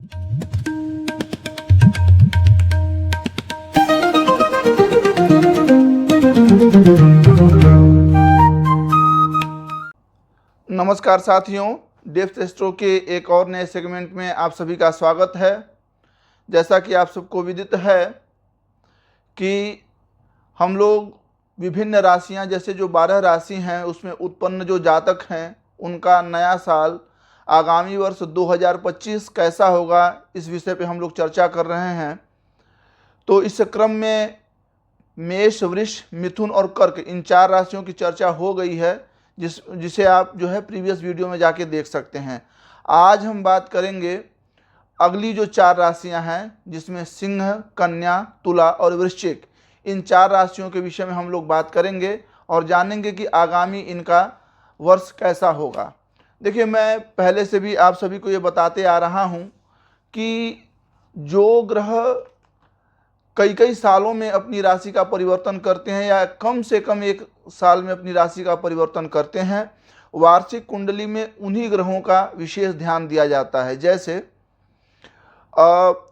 नमस्कार साथियों, depth astro के एक और नए सेगमेंट में आप सभी का स्वागत है। जैसा कि आप सबको विदित है कि हम लोग विभिन्न राशियां, जैसे जो 12 राशि हैं उसमें उत्पन्न जो जातक हैं उनका नया साल आगामी वर्ष 2025 कैसा होगा, इस विषय पे हम लोग चर्चा कर रहे हैं। तो इस क्रम में मेष, वृष, मिथुन और कर्क, इन 4 राशियों की चर्चा हो गई है, जिसे आप जो है प्रीवियस वीडियो में जाके देख सकते हैं। आज हम बात करेंगे अगली जो 4 राशियां हैं, जिसमें सिंह, कन्या, तुला और वृश्चिक, इन 4 राशियों के विषय में हम लोग बात करेंगे और जानेंगे कि आगामी इनका वर्ष कैसा होगा। देखिए, मैं पहले से भी आप सभी को ये बताते आ रहा हूँ कि जो ग्रह कई कई सालों में अपनी राशि का परिवर्तन करते हैं या कम से कम एक साल में अपनी राशि का परिवर्तन करते हैं, वार्षिक कुंडली में उन्हीं ग्रहों का विशेष ध्यान दिया जाता है। जैसे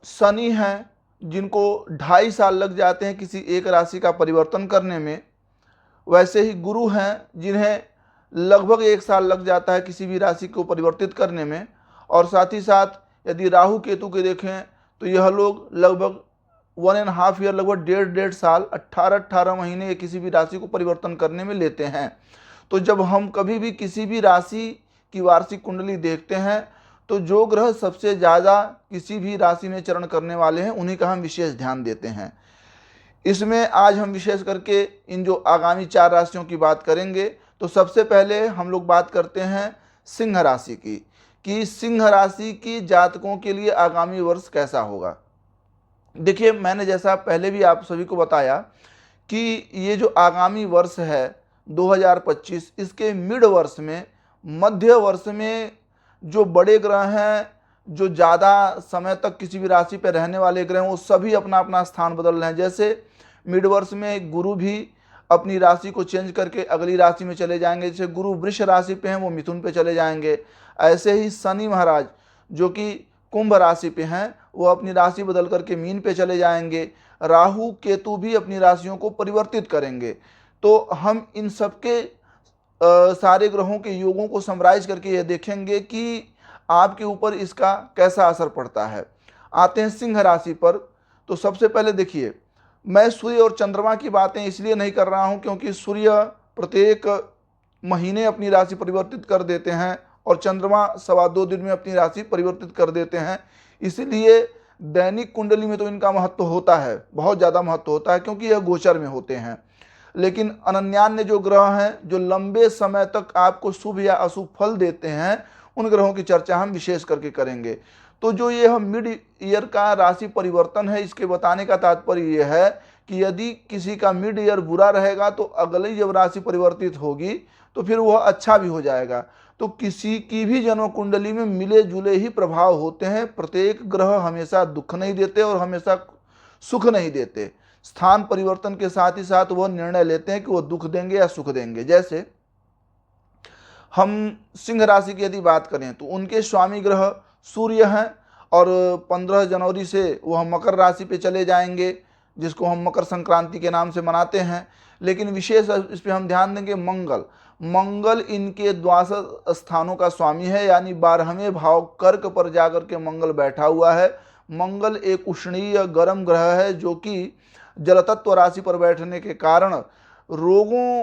शनि हैं, जिनको 2.5 साल लग जाते हैं किसी एक राशि का परिवर्तन करने में। वैसे ही गुरु हैं, जिन्हें लगभग 1 साल लग जाता है किसी भी राशि को परिवर्तित करने में। और साथ ही साथ यदि राहु केतु के देखें तो यह लोग लगभग 1.5 ईयर, लगभग 1.5 साल, 18 महीने ये किसी भी राशि को परिवर्तन करने में लेते हैं। तो जब हम कभी भी किसी भी राशि की वार्षिक कुंडली देखते हैं तो जो ग्रह सबसे ज़्यादा किसी भी राशि में चरण करने वाले हैं उन्हीं का हम विशेष ध्यान देते हैं। इसमें आज हम विशेष करके इन जो आगामी 4 राशियों की बात करेंगे। तो सबसे पहले हम लोग बात करते हैं सिंह राशि की, कि सिंह राशि की जातकों के लिए आगामी वर्ष कैसा होगा। देखिए, मैंने जैसा पहले भी आप सभी को बताया कि ये जो आगामी वर्ष है 2025, इसके मिड वर्ष में, मध्य वर्ष में जो बड़े ग्रह हैं, जो ज़्यादा समय तक किसी भी राशि पर रहने वाले ग्रह हैं, वो सभी अपना अपना स्थान बदल रहे हैं। जैसे मिड वर्ष में गुरु भी अपनी राशि को चेंज करके अगली राशि में चले जाएंगे। जैसे गुरु वृष राशि पे हैं, वो मिथुन पे चले जाएंगे। ऐसे ही शनि महाराज, जो कि कुंभ राशि पे हैं, वो अपनी राशि बदल करके मीन पे चले जाएंगे। राहु केतु भी अपनी राशियों को परिवर्तित करेंगे। तो हम इन सबके सारे ग्रहों के योगों को समराइज करके ये देखेंगे कि आपके ऊपर इसका कैसा असर पड़ता है। आते हैं सिंह राशि पर। तो सबसे पहले देखिए, मैं सूर्य और चंद्रमा की बातें इसलिए नहीं कर रहा हूं क्योंकि सूर्य प्रत्येक महीने अपनी राशि परिवर्तित कर देते हैं और चंद्रमा 2.25 दिन में अपनी राशि परिवर्तित कर देते हैं। इसलिए दैनिक कुंडली में तो इनका महत्व होता है, बहुत ज़्यादा महत्व होता है, क्योंकि यह गोचर में होते हैं। लेकिन अनन्यान्य जो ग्रह हैं, जो लंबे समय तक आपको शुभ या अशुभ फल देते हैं, उन ग्रहों की चर्चा हम विशेष करके करेंगे। तो जो ये हम मिड ईयर का राशि परिवर्तन है, इसके बताने का तात्पर्य यह है कि यदि किसी का मिड ईयर बुरा रहेगा तो अगली जब राशि परिवर्तित होगी तो फिर वह अच्छा भी हो जाएगा। तो किसी की भी जन्म कुंडली में मिले जुले ही प्रभाव होते हैं। प्रत्येक ग्रह हमेशा दुख नहीं देते और हमेशा सुख नहीं देते। स्थान परिवर्तन के साथ ही साथ वह निर्णय लेते हैं कि वह दुख देंगे या सुख देंगे। जैसे हम सिंह राशि की यदि बात करें तो उनके स्वामी ग्रह सूर्य हैं और 15 जनवरी से वह मकर राशि पे चले जाएंगे, जिसको हम मकर संक्रांति के नाम से मनाते हैं। लेकिन विशेष इस पर हम ध्यान देंगे, मंगल इनके द्वादश स्थानों का स्वामी है, यानी 12वें भाव कर्क पर जाकर के मंगल बैठा हुआ है। मंगल एक उष्णीय गर्म ग्रह है, जो कि जलतत्व राशि पर बैठने के कारण रोगों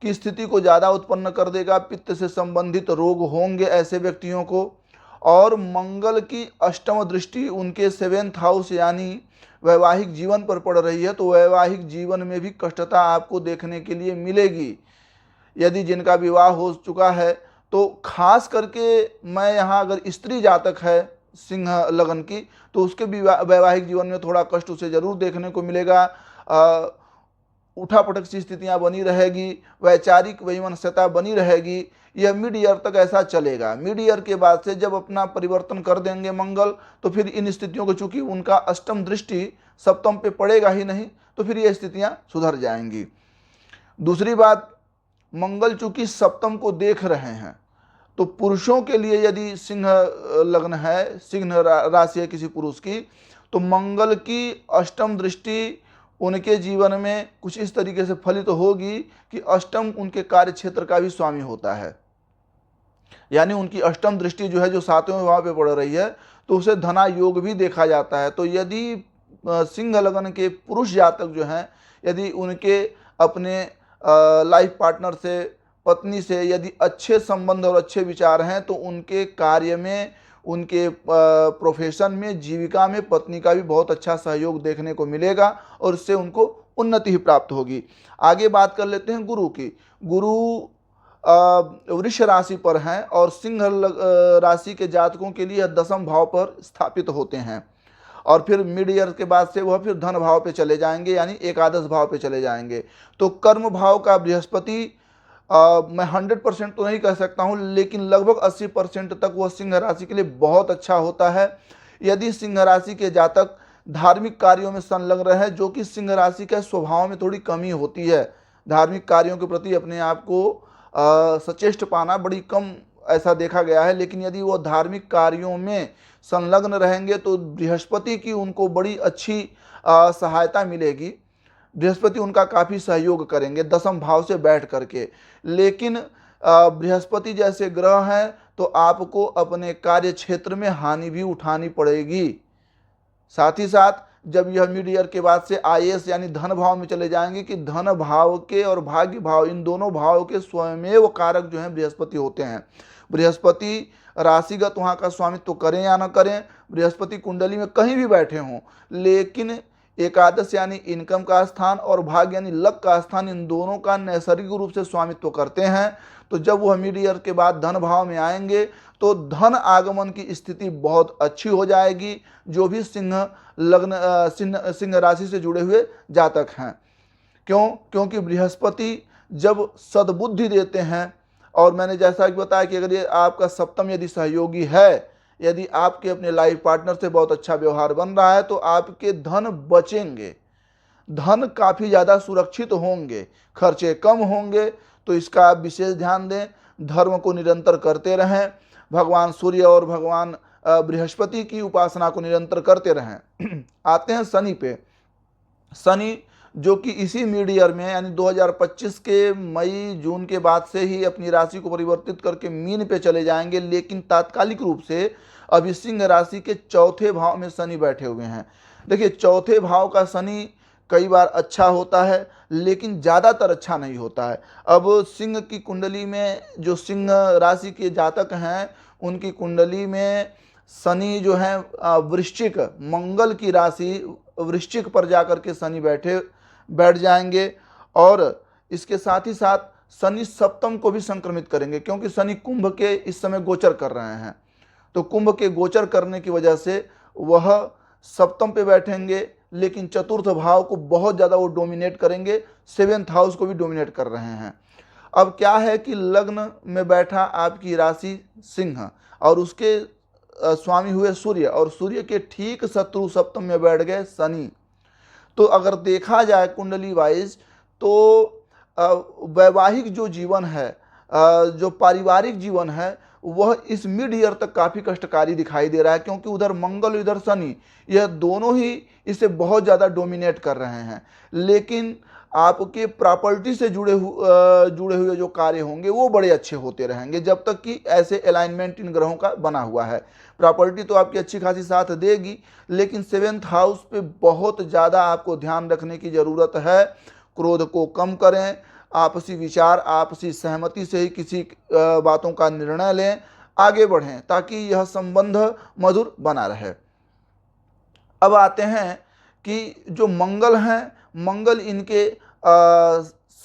की स्थिति को ज़्यादा उत्पन्न कर देगा। पित्त से संबंधित रोग होंगे ऐसे व्यक्तियों को। और मंगल की अष्टम दृष्टि उनके 7th हाउस यानी वैवाहिक जीवन पर पड़ रही है, तो वैवाहिक जीवन में भी कष्टता आपको देखने के लिए मिलेगी। यदि जिनका विवाह हो चुका है तो खास करके मैं यहाँ, अगर स्त्री जातक है सिंह लगन की, तो उसके वैवाहिक जीवन में थोड़ा कष्ट उसे जरूर देखने को मिलेगा। उठापटक सी स्थितियाँ बनी रहेगी, वैचारिक वैमनस्यता बनी रहेगी। यह मिड ईयर तक ऐसा चलेगा। मिड ईयर के बाद से जब अपना परिवर्तन कर देंगे मंगल, तो फिर इन स्थितियों को, चूंकि उनका अष्टम दृष्टि सप्तम पे पड़ेगा ही नहीं, तो फिर ये स्थितियाँ सुधर जाएंगी। दूसरी बात, मंगल चूंकि सप्तम को देख रहे हैं, तो पुरुषों के लिए यदि सिंह लग्न है, सिंह राशि है किसी पुरुष की, तो मंगल की अष्टम दृष्टि उनके जीवन में कुछ इस तरीके से फलित होगी कि अष्टम उनके कार्य क्षेत्र का भी स्वामी होता है। यानी उनकी अष्टम दृष्टि जो है, जो 7वें भाव पे पड़ रही है, तो उसे धना योग भी देखा जाता है। तो यदि सिंह लगन के पुरुष जातक जो हैं, यदि उनके अपने लाइफ पार्टनर से, पत्नी से यदि अच्छे संबंध और अच्छे विचार हैं, तो उनके कार्य में, उनके प्रोफेशन में, जीविका में पत्नी का भी बहुत अच्छा सहयोग देखने को मिलेगा और इससे उनको उन्नति ही प्राप्त होगी। आगे बात कर लेते हैं गुरु की। गुरु वृष राशि पर हैं और सिंह राशि के जातकों के लिए 10वें भाव पर स्थापित होते हैं और फिर मिड ईयर के बाद से वह फिर धन भाव पे चले जाएंगे, यानी एकादश भाव पे चले जाएंगे। तो कर्म भाव का बृहस्पति मैं 100% तो नहीं कह सकता हूं, लेकिन लगभग 80% तक वह सिंह राशि के लिए बहुत अच्छा होता है। यदि सिंह राशि के जातक धार्मिक कार्यों में संलग्न रहे, जो कि सिंह राशि के स्वभाव में थोड़ी कमी होती है, धार्मिक कार्यों के प्रति अपने आप को सचेष्ट पाना बड़ी कम ऐसा देखा गया है, लेकिन यदि वो धार्मिक कार्यों में संलग्न रहेंगे तो बृहस्पति की उनको बड़ी अच्छी सहायता मिलेगी। बृहस्पति उनका काफ़ी सहयोग करेंगे 10वें भाव से बैठ करके। लेकिन बृहस्पति जैसे ग्रह हैं तो आपको अपने कार्य क्षेत्र में हानि भी उठानी पड़ेगी। साथ ही साथ जब यह मिड ईयर के बाद से IAS यानी धन भाव में चले जाएंगे, कि धन भाव के और भाग्य भाव, इन दोनों भाव के स्वयमेव कारक जो हैं बृहस्पति होते हैं। बृहस्पति राशिगत वहाँ का स्वामित्व करें या न करें, बृहस्पति कुंडली में कहीं भी बैठे हों, लेकिन एकादश यानी इनकम का स्थान और भाग्य यानी लक का स्थान, इन दोनों का नैसर्गिक रूप से स्वामित्व करते हैं। तो जब वह मिड ईयर के बाद धन भाव में आएंगे तो धन आगमन की स्थिति बहुत अच्छी हो जाएगी, जो भी सिंह राशि से जुड़े हुए जातक हैं। क्योंकि बृहस्पति जब सद्बुद्धि देते हैं, और मैंने जैसा कि बताया कि अगर ये आपका सप्तम यदि सहयोगी है, यदि आपके अपने लाइफ पार्टनर से बहुत अच्छा व्यवहार बन रहा है, तो आपके धन बचेंगे, धन काफ़ी ज़्यादा सुरक्षित होंगे, खर्चे कम होंगे। तो इसका आप विशेष ध्यान दें, धर्म को निरंतर करते रहें, भगवान सूर्य और भगवान बृहस्पति की उपासना को निरंतर करते रहें। आते हैं शनि पे। शनि जो कि इसी मिड ईयर में यानी 2025 के मई जून के बाद से ही अपनी राशि को परिवर्तित करके मीन पे चले जाएंगे, लेकिन तात्कालिक रूप से अभी सिंह राशि के 4थे भाव में शनि बैठे हुए हैं। देखिए, 4थे भाव का शनि कई बार अच्छा होता है, लेकिन ज़्यादातर अच्छा नहीं होता है। अब सिंह की कुंडली में जो सिंह राशि के जातक हैं, उनकी कुंडली में शनि जो है वृश्चिक, मंगल की राशि वृश्चिक पर जाकर के शनि बैठ जाएंगे, और इसके साथ ही साथ शनि सप्तम को भी संक्रमित करेंगे, क्योंकि शनि कुंभ के इस समय गोचर कर रहे हैं। तो कुंभ के गोचर करने की वजह से वह सप्तम पे बैठेंगे, लेकिन चतुर्थ भाव को बहुत ज़्यादा वो डोमिनेट करेंगे, 7th हाउस को भी डोमिनेट कर रहे हैं। अब क्या है कि लग्न में बैठा आपकी राशि सिंह और उसके स्वामी हुए सूर्य, और सूर्य के ठीक शत्रु सप्तम में बैठ गए शनि। तो अगर देखा जाए कुंडली वाइज, तो वैवाहिक जो जीवन है, जो पारिवारिक जीवन है, वह इस मिड ईयर तक काफ़ी कष्टकारी दिखाई दे रहा है, क्योंकि उधर मंगल इधर शनि, यह दोनों ही इसे बहुत ज़्यादा डोमिनेट कर रहे हैं। लेकिन आपके प्रॉपर्टी से जुड़े हुए जो कार्य होंगे वो बड़े अच्छे होते रहेंगे, जब तक कि ऐसे अलाइनमेंट इन ग्रहों का बना हुआ है। प्रॉपर्टी तो आपकी अच्छी खासी साथ देगी, लेकिन 7th हाउस पे बहुत ज़्यादा आपको ध्यान रखने की ज़रूरत है। क्रोध को कम करें, आपसी विचार, आपसी सहमति से ही किसी बातों का निर्णय लें, आगे बढ़ें, ताकि यह संबंध मधुर बना रहे। अब आते हैं कि जो मंगल हैं, मंगल इनके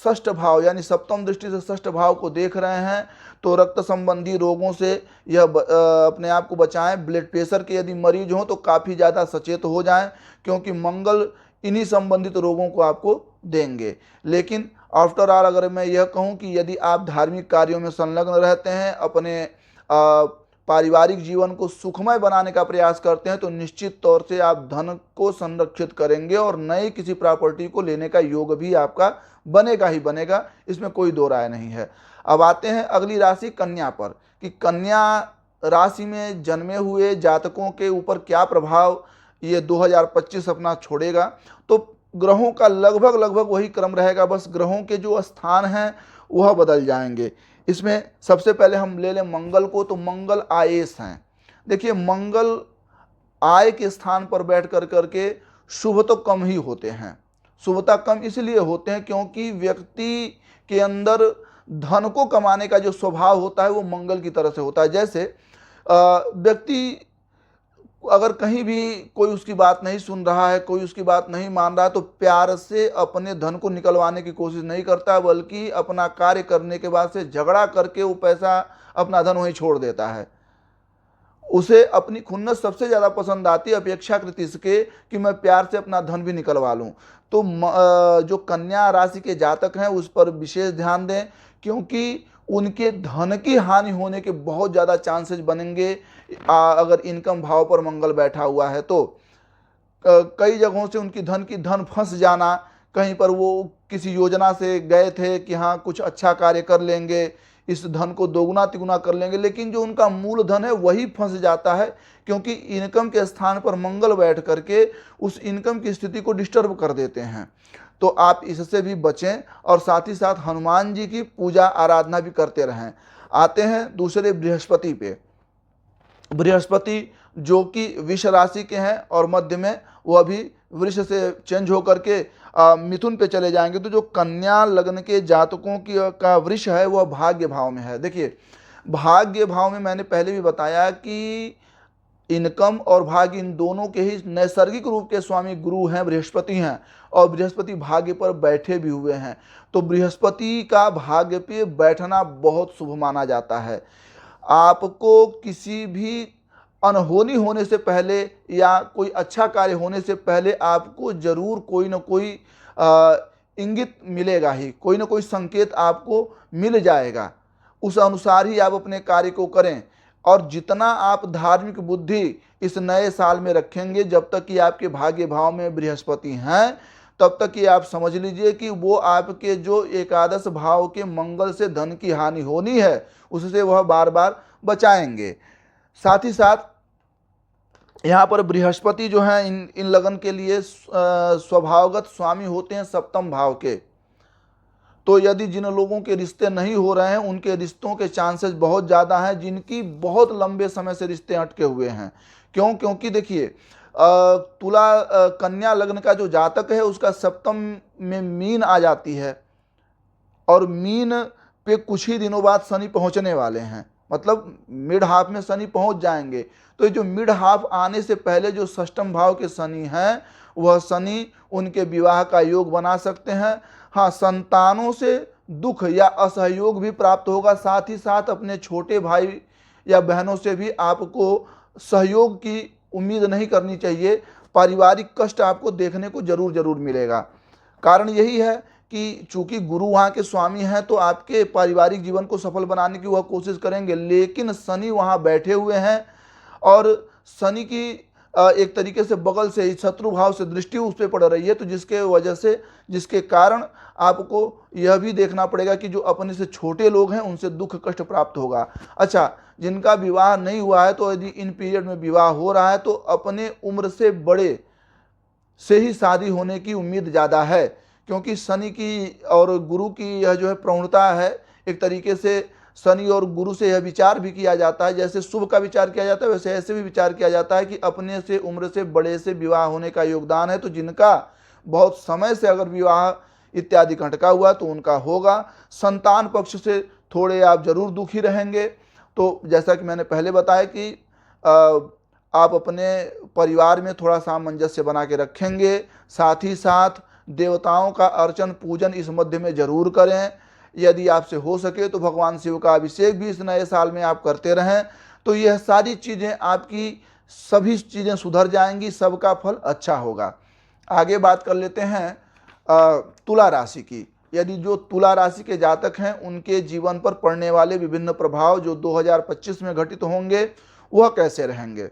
षष्ठ भाव यानी सप्तम दृष्टि से षष्ठ भाव को देख रहे हैं। तो रक्त संबंधी रोगों से यह अपने आप को बचाएं। ब्लड प्रेशर के यदि मरीज हों तो काफ़ी ज़्यादा सचेत हो जाएं, क्योंकि मंगल इन्हीं संबंधित रोगों को आपको देंगे। लेकिन आफ्टर ऑल अगर मैं यह कहूं कि यदि आप धार्मिक कार्यों में संलग्न रहते हैं, अपने पारिवारिक जीवन को सुखमय बनाने का प्रयास करते हैं, तो निश्चित तौर से आप धन को संरक्षित करेंगे और नई किसी प्रॉपर्टी को लेने का योग भी आपका बनेगा ही बनेगा, इसमें कोई दो राय नहीं है। अब आते हैं अगली राशि कन्या पर कि कन्या राशि में जन्मे हुए जातकों के ऊपर क्या प्रभाव ये 2025 अपना छोड़ेगा। तो ग्रहों का लगभग लगभग वही क्रम रहेगा, बस ग्रहों के जो स्थान हैं वह बदल जाएंगे। इसमें सबसे पहले हम ले लें मंगल को, तो मंगल आयेश हैं। देखिए मंगल आय के स्थान पर बैठ कर करके शुभ तो कम ही होते हैं। शुभता कम इसलिए होते हैं क्योंकि व्यक्ति के अंदर धन को कमाने का जो स्वभाव होता है वो मंगल की तरह से होता है। जैसे व्यक्ति अगर कहीं भी कोई उसकी बात नहीं सुन रहा है, कोई उसकी बात नहीं मान रहा है, तो प्यार से अपने धन को निकलवाने की कोशिश नहीं करता, बल्कि अपना कार्य करने के बाद से झगड़ा करके वो पैसा अपना धन वहीं छोड़ देता है। उसे अपनी खुन्नस सबसे ज़्यादा पसंद आती है अपेक्षाकृत इसके कि मैं प्यार से अपना धन भी निकलवा लूँ। तो जो कन्या राशि के जातक हैं उस पर विशेष ध्यान दें, क्योंकि उनके धन की हानि होने के बहुत ज़्यादा चांसेस बनेंगे अगर इनकम भाव पर मंगल बैठा हुआ है तो। कई जगहों से उनकी धन फंस जाना, कहीं पर वो किसी योजना से गए थे कि हाँ कुछ अच्छा कार्य कर लेंगे, इस धन को दोगुना तिगुना कर लेंगे, लेकिन जो उनका मूल धन है वही फंस जाता है, क्योंकि इनकम के स्थान पर मंगल बैठ करके उस इनकम की स्थिति को डिस्टर्ब कर देते हैं। तो आप इससे भी बचें और साथ ही साथ हनुमान जी की पूजा आराधना भी करते रहें। आते हैं दूसरे बृहस्पति पे। बृहस्पति जो कि विष राशि के हैं और मध्य में वो अभी वृष से चेंज होकर के मिथुन पे चले जाएंगे। तो जो कन्या लग्न के जातकों की का वृष है वह भाग्य भाव में है। देखिए भाग्य भाव में मैंने पहले भी बताया कि इनकम और भाग्य इन दोनों के ही नैसर्गिक रूप के स्वामी गुरु हैं, बृहस्पति हैं, और बृहस्पति भाग्य पर बैठे भी हुए हैं। तो बृहस्पति का भाग्य पे बैठना बहुत शुभ माना जाता है। आपको किसी भी अनहोनी होने से पहले या कोई अच्छा कार्य होने से पहले आपको जरूर कोई ना कोई इंगित मिलेगा ही, कोई ना कोई संकेत आपको मिल जाएगा। उस अनुसार ही आप अपने कार्य को करें। और जितना आप धार्मिक बुद्धि इस नए साल में रखेंगे, जब तक कि आपके भाग्य भाव में बृहस्पति हैं, तब तक कि आप समझ लीजिए कि वो आपके जो एकादश भाव के मंगल से धन की हानि होनी है उससे वह बार बार बचाएंगे। साथ ही साथ यहाँ पर बृहस्पति जो हैं इन लगन के लिए स्वभावगत स्वामी होते हैं सप्तम भाव के। तो यदि जिन लोगों के रिश्ते नहीं हो रहे हैं उनके रिश्तों के चांसेस बहुत ज़्यादा हैं, जिनकी बहुत लंबे समय से रिश्ते अटके हुए हैं। क्यों? क्योंकि देखिए तुला कन्या लग्न का जो जातक है उसका सप्तम में मीन आ जाती है और मीन पे कुछ ही दिनों बाद शनि पहुंचने वाले हैं, मतलब मिड हाफ में शनि पहुंच जाएंगे। तो जो मिड हाफ आने से पहले जो षष्ठम भाव के शनि हैं वह शनि उनके विवाह का योग बना सकते हैं। हाँ, संतानों से दुख या असहयोग भी प्राप्त होगा। साथ ही साथ अपने छोटे भाई या बहनों से भी आपको सहयोग की उम्मीद नहीं करनी चाहिए। पारिवारिक कष्ट आपको देखने को जरूर मिलेगा। कारण यही है कि चूंकि गुरु वहाँ के स्वामी हैं तो आपके पारिवारिक जीवन को सफल बनाने की वह कोशिश करेंगे, लेकिन शनि वहाँ बैठे हुए हैं और शनि की एक तरीके से बगल से ही शत्रु भाव से दृष्टि उस पर पड़ रही है। तो जिसके कारण आपको यह भी देखना पड़ेगा कि जो अपने से छोटे लोग हैं उनसे दुख कष्ट प्राप्त होगा। अच्छा, जिनका विवाह नहीं हुआ है तो यदि इन पीरियड में विवाह हो रहा है तो अपने उम्र से बड़े से ही शादी होने की उम्मीद ज़्यादा है, क्योंकि शनि की और गुरु की यह जो है प्रवणता है। एक तरीके से शनि और गुरु से यह विचार भी किया जाता है, जैसे शुभ का विचार किया जाता है वैसे ऐसे भी विचार किया जाता है कि अपने से उम्र से बड़े से विवाह होने का योगदान है। तो जिनका बहुत समय से अगर विवाह इत्यादि खटका हुआ तो उनका होगा। संतान पक्ष से थोड़े आप जरूर दुखी रहेंगे। तो जैसा कि मैंने पहले बताया कि आप अपने परिवार में थोड़ा सामंजस्य बना के रखेंगे। साथ ही साथ देवताओं का अर्चन पूजन इस मध्य में जरूर करें। यदि आपसे हो सके तो भगवान शिव का अभिषेक भी इस नए साल में आप करते रहें। तो यह सारी चीज़ें आपकी सभी चीज़ें सुधर जाएंगी, सबका फल अच्छा होगा। आगे बात कर लेते हैं तुला राशि की। यदि जो तुला राशि के जातक हैं उनके जीवन पर पड़ने वाले विभिन्न प्रभाव जो 2025 में घटित होंगे वह कैसे रहेंगे।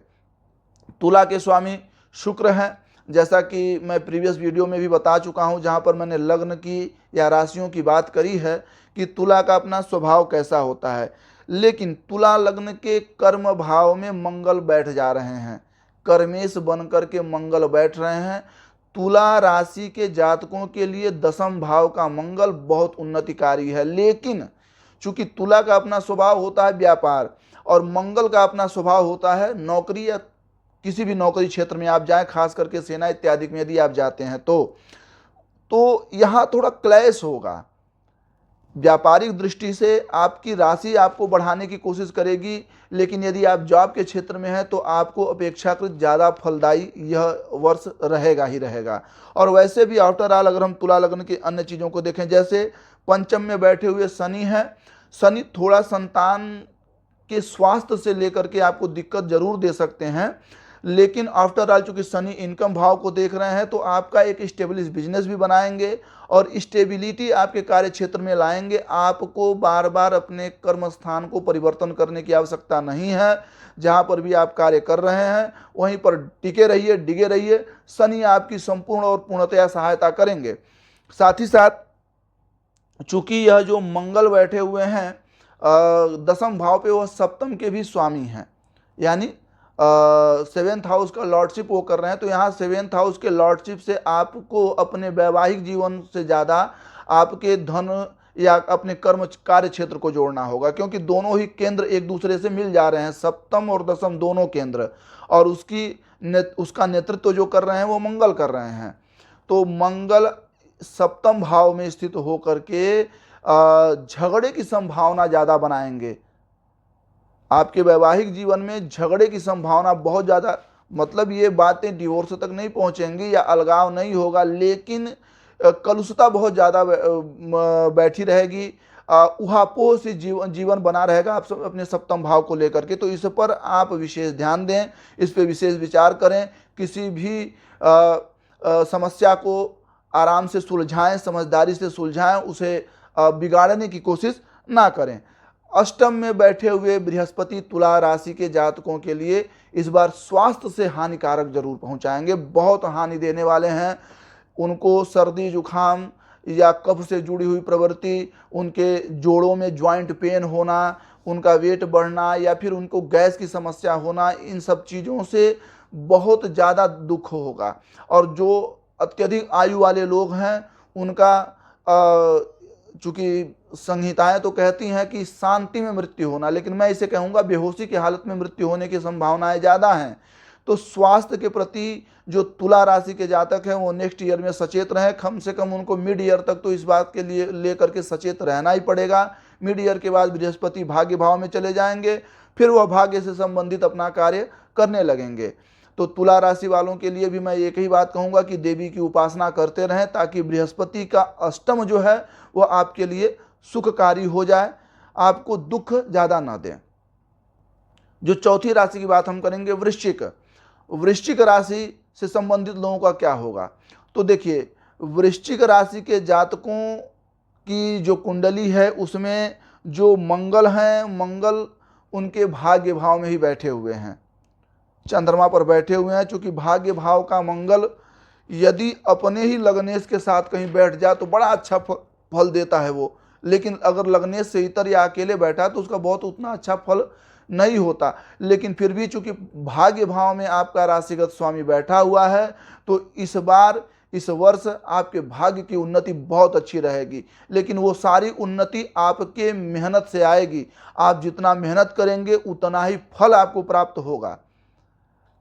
तुला के स्वामी शुक्र हैं। जैसा कि मैं प्रीवियस वीडियो में भी बता चुका हूं, जहां पर मैंने लग्न की या राशियों की बात करी है कि तुला का अपना स्वभाव कैसा होता है। लेकिन तुला लग्न के कर्म भाव में मंगल बैठ जा रहे हैं, कर्मेश बन करके मंगल बैठ रहे हैं। तुला राशि के जातकों के लिए दसम भाव का मंगल बहुत उन्नतिकारी है, लेकिन चूंकि तुला का अपना स्वभाव होता है व्यापार और मंगल का अपना स्वभाव होता है नौकरी, या किसी भी नौकरी क्षेत्र में आप जाएं, खास करके सेना इत्यादि में यदि आप जाते हैं तो यहाँ थोड़ा क्लैश होगा। व्यापारिक दृष्टि से आपकी राशि आपको बढ़ाने की कोशिश करेगी, लेकिन यदि आप जॉब के क्षेत्र में हैं तो आपको अपेक्षाकृत ज़्यादा फलदायी यह वर्ष रहेगा ही रहेगा। और वैसे भी आफ्टर ऑल अगर हम तुला लग्न की अन्य चीज़ों को देखें, जैसे पंचम में बैठे हुए शनि हैं, शनि थोड़ा संतान के स्वास्थ्य से लेकर के आपको दिक्कत जरूर दे सकते हैं, लेकिन आफ्टर ऑल चूंकि शनि इनकम भाव को देख रहे हैं तो आपका एक स्टेबलिश बिजनेस भी बनाएंगे और स्टेबिलिटी आपके कार्य क्षेत्र में लाएंगे। आपको बार बार अपने कर्म स्थान को परिवर्तन करने की आवश्यकता नहीं है। जहां पर भी आप कार्य कर रहे हैं वहीं पर टिके रहिए, डिगे रहिए। शनि आपकी संपूर्ण और पूर्णतया सहायता करेंगे। साथ ही साथ चूंकि यह जो मंगल बैठे हुए हैं दसम भाव पे, वह सप्तम के भी स्वामी हैं, यानी सेवेंथ हाउस का लॉर्डशिप वो कर रहे हैं। तो यहाँ सेवेंथ हाउस के लॉर्डशिप से आपको अपने वैवाहिक जीवन से ज़्यादा आपके धन या अपने कर्म कार्य क्षेत्र को जोड़ना होगा, क्योंकि दोनों ही केंद्र एक दूसरे से मिल जा रहे हैं, सप्तम और दसम दोनों केंद्र, और उसका नेतृत्व जो कर रहे हैं वो मंगल कर रहे हैं। तो मंगल सप्तम भाव में स्थित होकर के झगड़े की संभावना ज़्यादा बनाएंगे। आपके वैवाहिक जीवन में झगड़े की संभावना बहुत ज़्यादा, मतलब ये बातें डिवोर्स तक नहीं पहुंचेंगी या अलगाव नहीं होगा, लेकिन कलुषता बहुत ज़्यादा बैठी रहेगी। उहापोह से जीवन बना रहेगा आप सब अपने सप्तम भाव को लेकर के। तो इस पर आप विशेष ध्यान दें, इस पर विशेष विचार करें। किसी भी समस्या को आराम से सुलझाएं, समझदारी से सुलझाएं, उसे बिगाड़ने की कोशिश ना करें। अष्टम में बैठे हुए बृहस्पति तुला राशि के जातकों के लिए इस बार स्वास्थ्य से हानिकारक जरूर पहुंचाएंगे, बहुत हानि देने वाले हैं। उनको सर्दी जुखाम या कफ से जुड़ी हुई प्रवृत्ति, उनके जोड़ों में ज्वाइंट पेन होना, उनका वेट बढ़ना या फिर उनको गैस की समस्या होना, इन सब चीज़ों से बहुत ज़्यादा दुख होगा। और जो अत्यधिक आयु वाले लोग हैं उनका चूँकि संहिताएं तो कहती हैं कि शांति में मृत्यु होना, लेकिन मैं इसे कहूँगा बेहोशी की हालत में मृत्यु होने की संभावनाएं ज़्यादा हैं। तो स्वास्थ्य के प्रति जो तुला राशि के जातक हैं वो नेक्स्ट ईयर में सचेत रहें। कम से कम उनको मिड ईयर तक तो इस बात के लिए लेकर के सचेत रहना ही पड़ेगा। मिड ईयर के बाद बृहस्पति भाग्य भाव में चले जाएंगे, फिर वह भाग्य से संबंधित अपना कार्य करने लगेंगे। तो तुला राशि वालों के लिए भी मैं एक ही बात कहूँगा कि देवी की उपासना करते रहें, ताकि बृहस्पति का अष्टम जो है वह आपके लिए सुखकारी हो जाए, आपको दुख ज़्यादा ना दें। जो चौथी राशि की बात हम करेंगे वृश्चिक। वृश्चिक राशि से संबंधित लोगों का क्या होगा? तो देखिए, वृश्चिक राशि के जातकों की जो कुंडली है उसमें जो मंगल हैं, मंगल उनके भाग्य भाव में ही बैठे हुए हैं, चंद्रमा पर बैठे हुए हैं। चूंकि भाग्य भाव का मंगल यदि अपने ही लग्नेश के साथ कहीं बैठ जाए तो बड़ा अच्छा फल देता है वो, लेकिन अगर लग्नेश से इतर या अकेले बैठा तो उसका बहुत उतना अच्छा फल नहीं होता। लेकिन फिर भी चूंकि भाग्य भाव में आपका राशिगत स्वामी बैठा हुआ है तो इस बार इस वर्ष आपके भाग्य की उन्नति बहुत अच्छी रहेगी। लेकिन वो सारी उन्नति आपके मेहनत से आएगी। आप जितना मेहनत करेंगे उतना ही फल आपको प्राप्त होगा।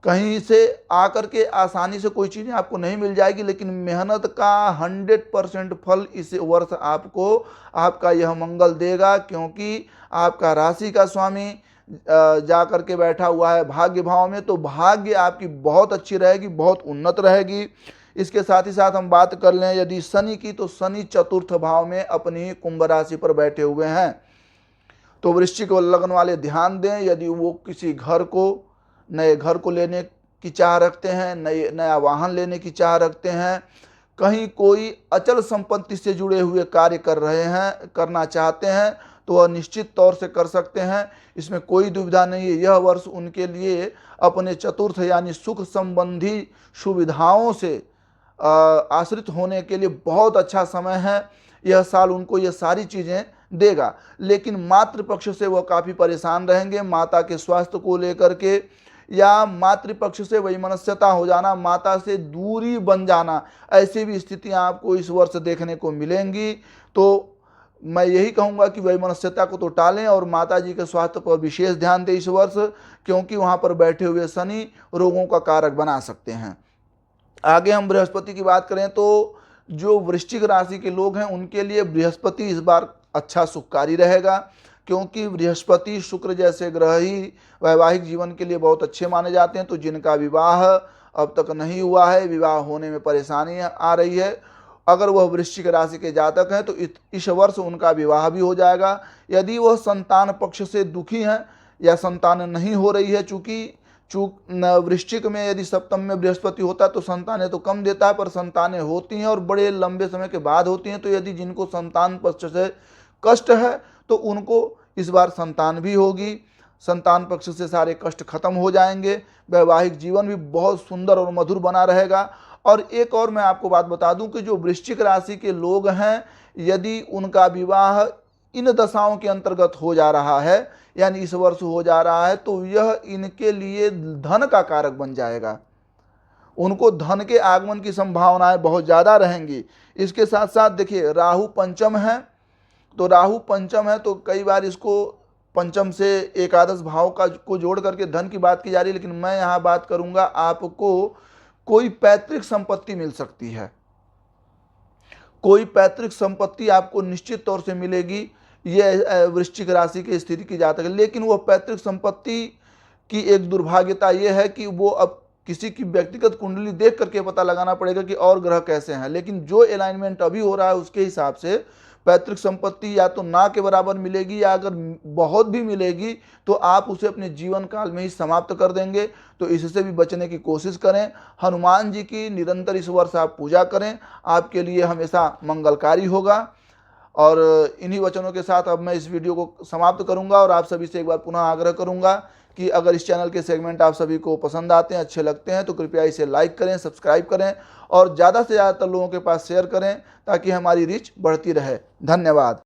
कहीं से आकर के आसानी से कोई चीज़ें आपको नहीं मिल जाएगी, लेकिन मेहनत का 100% फल इस वर्ष आपको आपका यह मंगल देगा, क्योंकि आपका राशि का स्वामी जा कर के बैठा हुआ है भाग्य भाव में। तो भाग्य आपकी बहुत अच्छी रहेगी, बहुत उन्नत रहेगी। इसके साथ ही साथ हम बात कर लें यदि शनि की, तो शनि चतुर्थ भाव में अपनी कुंभ राशि पर बैठे हुए हैं। तो वृश्चिक लग्न वाले ध्यान दें, यदि वो किसी नए घर को लेने की चाह रखते हैं, नया वाहन लेने की चाह रखते हैं, कहीं कोई अचल संपत्ति से जुड़े हुए कार्य करना चाहते हैं, तो वह निश्चित तौर से कर सकते हैं, इसमें कोई दुविधा नहीं है। यह वर्ष उनके लिए अपने चतुर्थ यानी सुख संबंधी सुविधाओं से आश्रित होने के लिए बहुत अच्छा समय है। यह साल उनको ये सारी चीज़ें देगा, लेकिन मातृपक्ष से वह काफ़ी परेशान रहेंगे, माता के स्वास्थ्य को लेकर के, या मातृपक्ष से वैमनस्यता हो जाना, माता से दूरी बन जाना, ऐसी भी स्थितियां आपको इस वर्ष देखने को मिलेंगी। तो मैं यही कहूँगा कि वैमनस्यता को तो टालें और माता जी के स्वास्थ्य पर विशेष ध्यान दें इस वर्ष, क्योंकि वहाँ पर बैठे हुए शनि रोगों का कारक बना सकते हैं। आगे हम बृहस्पति की बात करें तो जो वृश्चिक राशि के लोग हैं उनके लिए बृहस्पति इस बार अच्छा सुखकारी रहेगा, क्योंकि बृहस्पति शुक्र जैसे ग्रह ही वैवाहिक जीवन के लिए बहुत अच्छे माने जाते हैं। तो जिनका विवाह अब तक नहीं हुआ है, विवाह होने में परेशानी आ रही है, अगर वह वृश्चिक राशि के जातक हैं तो इस वर्ष उनका विवाह भी हो जाएगा। यदि वह संतान पक्ष से दुखी हैं या संतान नहीं हो रही है, चूँकि वृश्चिक में यदि सप्तम में बृहस्पति होता है तो संतानें तो कम देता है, पर संतानें होती हैं और बड़े लंबे समय के बाद होती हैं। तो यदि जिनको संतान पक्ष से कष्ट है तो उनको इस बार संतान भी होगी, संतान पक्ष से सारे कष्ट खत्म हो जाएंगे, वैवाहिक जीवन भी बहुत सुंदर और मधुर बना रहेगा। और एक और मैं आपको बात बता दूं कि जो वृश्चिक राशि के लोग हैं, यदि उनका विवाह इन दशाओं के अंतर्गत हो जा रहा है, यानी इस वर्ष हो जा रहा है, तो यह इनके लिए धन का कारक बन जाएगा, उनको धन के आगमन की संभावनाएं बहुत ज़्यादा रहेंगी। इसके साथ साथ देखिए राहु पंचम है, तो राहु पंचम है तो कई बार इसको पंचम से एकादश भाव को जोड़ करके धन की बात की जा रही है, लेकिन मैं यहाँ बात करूँगा आपको कोई पैतृक संपत्ति मिल सकती है, कोई पैतृक संपत्ति आपको निश्चित तौर से मिलेगी, ये वृश्चिक राशि की स्थिति की जाती है। लेकिन वो पैतृक संपत्ति की एक दुर्भाग्यता ये है कि वो अब किसी की व्यक्तिगत कुंडली देख करके पता लगाना पड़ेगा कि और ग्रह कैसे हैं, लेकिन जो अलाइनमेंट अभी हो रहा है उसके हिसाब से पैतृक संपत्ति या तो ना के बराबर मिलेगी, या अगर बहुत भी मिलेगी तो आप उसे अपने जीवन काल में ही समाप्त कर देंगे। तो इससे भी बचने की कोशिश करें। हनुमान जी की निरंतर इस वर्ष आप पूजा करें, आपके लिए हमेशा मंगलकारी होगा। और इन्हीं वचनों के साथ अब मैं इस वीडियो को समाप्त करूंगा और आप सभी से एक बार पुनः आग्रह करूंगा कि अगर इस चैनल के सेगमेंट आप सभी को पसंद आते हैं, अच्छे लगते हैं, तो कृपया इसे लाइक करें, सब्सक्राइब करें और ज़्यादा से ज़्यादातर लोगों के पास शेयर करें ताकि हमारी रीच बढ़ती रहे। धन्यवाद।